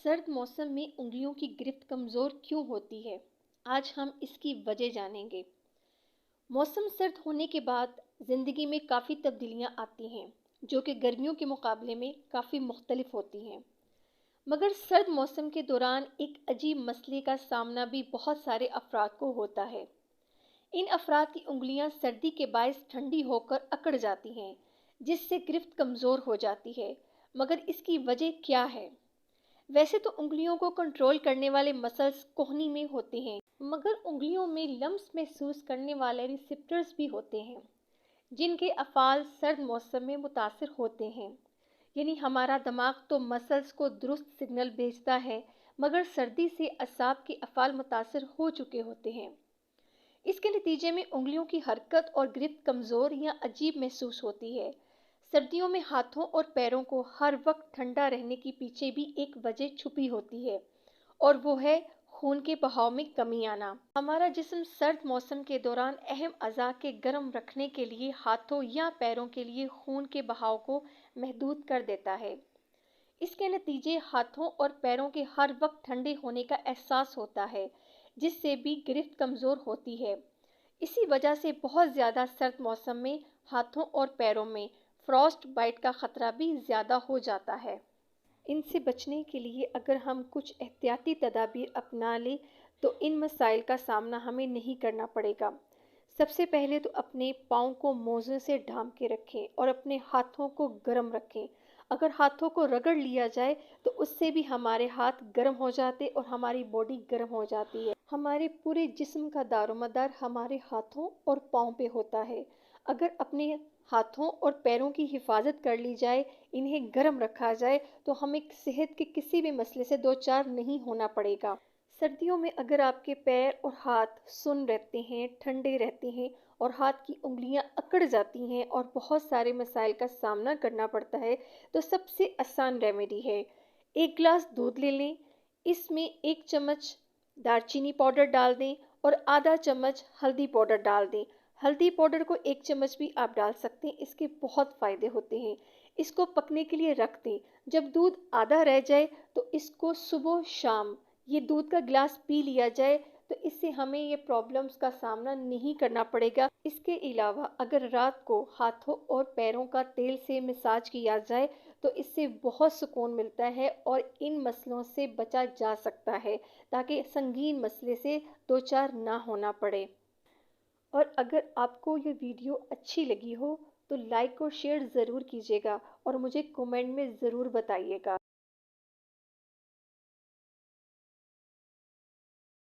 सर्द मौसम में उंगलियों की गिरफ्त कमज़ोर क्यों होती है? आज हम इसकी वजह जानेंगे। मौसम सर्द होने के बाद ज़िंदगी में काफ़ी तब्दीलियां आती हैं, जो कि गर्मियों के मुकाबले में काफ़ी मुख्तलिफ होती हैं। मगर सर्द मौसम के दौरान एक अजीब मसले का सामना भी बहुत सारे अफराद को होता है। इन अफराद की उंगलियां सर्दी के बायस ठंडी होकर अकड़ जाती हैं, जिससे गिरफ्त कमज़ोर हो जाती है। मगर इसकी वजह क्या है? वैसे तो उंगलियों को कंट्रोल करने वाले मसल्स कोहनी में होते हैं, मगर उंगलियों में लम्स महसूस करने वाले रिसेप्टर्स भी होते हैं, जिनके अफ़ाल सर्द मौसम में मुतासिर होते हैं। यानी हमारा दिमाग तो मसल्स को दुरुस्त सिग्नल भेजता है, मगर सर्दी से असाब के अफ़ाल मुतासिर हो चुके होते हैं। इसके नतीजे में उंगलियों की हरकत और गिरफ्त कमज़ोर या अजीब महसूस होती है। सर्दियों में हाथों और पैरों को हर वक्त ठंडा रहने के पीछे भी एक वजह छुपी होती है, और वो है खून के बहाव में कमी आना। हमारा जिस्म सर्द मौसम के दौरान अहम अज़ा के गर्म रखने के लिए हाथों या पैरों के लिए खून के बहाव को महदूद कर देता है। इसके नतीजे हाथों और पैरों के हर वक्त ठंडे होने का एहसास होता है, जिससे भी गिरफ्त कमज़ोर होती है। इसी वजह से बहुत ज़्यादा सर्द मौसम में हाथों और पैरों में फ्रॉस्ट बाइट का ख़तरा भी ज़्यादा हो जाता है। इनसे बचने के लिए अगर हम कुछ एहतियाती तदाबीर अपना लें तो इन मसाइल का सामना हमें नहीं करना पड़ेगा। सबसे पहले तो अपने पाँव को मोज़े से ढांप के रखें और अपने हाथों को गर्म रखें। अगर हाथों को रगड़ लिया जाए तो उससे भी हमारे हाथ गर्म हो जाते और हमारी बॉडी गर्म हो जाती है। हमारे पूरे जिस्म का दारोमदार हमारे हाथों और पाँव पे होता है। अगर अपने हाथों और पैरों की हिफाजत कर ली जाए, इन्हें गर्म रखा जाए, तो हमें सेहत के किसी भी मसले से दो चार नहीं होना पड़ेगा। सर्दियों में अगर आपके पैर और हाथ सुन्न रहते हैं, ठंडे रहते हैं और हाथ की उंगलियां अकड़ जाती हैं और बहुत सारे मसाइल का सामना करना पड़ता है, तो सबसे आसान रेमेडी है, एक गिलास दूध ले लें, इसमें 1 चम्मच दालचीनी पाउडर डाल दें और आधा चम्मच हल्दी पाउडर डाल दें। हल्दी पाउडर को 1 चम्मच भी आप डाल सकते हैं, इसके बहुत फ़ायदे होते हैं। इसको पकने के लिए रख दें। जब दूध आधा रह जाए तो इसको सुबह शाम ये दूध का गिलास पी लिया जाए, तो इससे हमें ये प्रॉब्लम्स का सामना नहीं करना पड़ेगा। इसके अलावा अगर रात को हाथों और पैरों का तेल से मसाज किया जाए तो इससे बहुत सुकून मिलता है और इन मसलों से बचा जा सकता है, ताकि संगीन मसले से दो चार ना होना पड़े। और अगर आपको ये वीडियो अच्छी लगी हो तो लाइक और शेयर ज़रूर कीजिएगा और मुझे कमेंट में ज़रूर बताइएगा।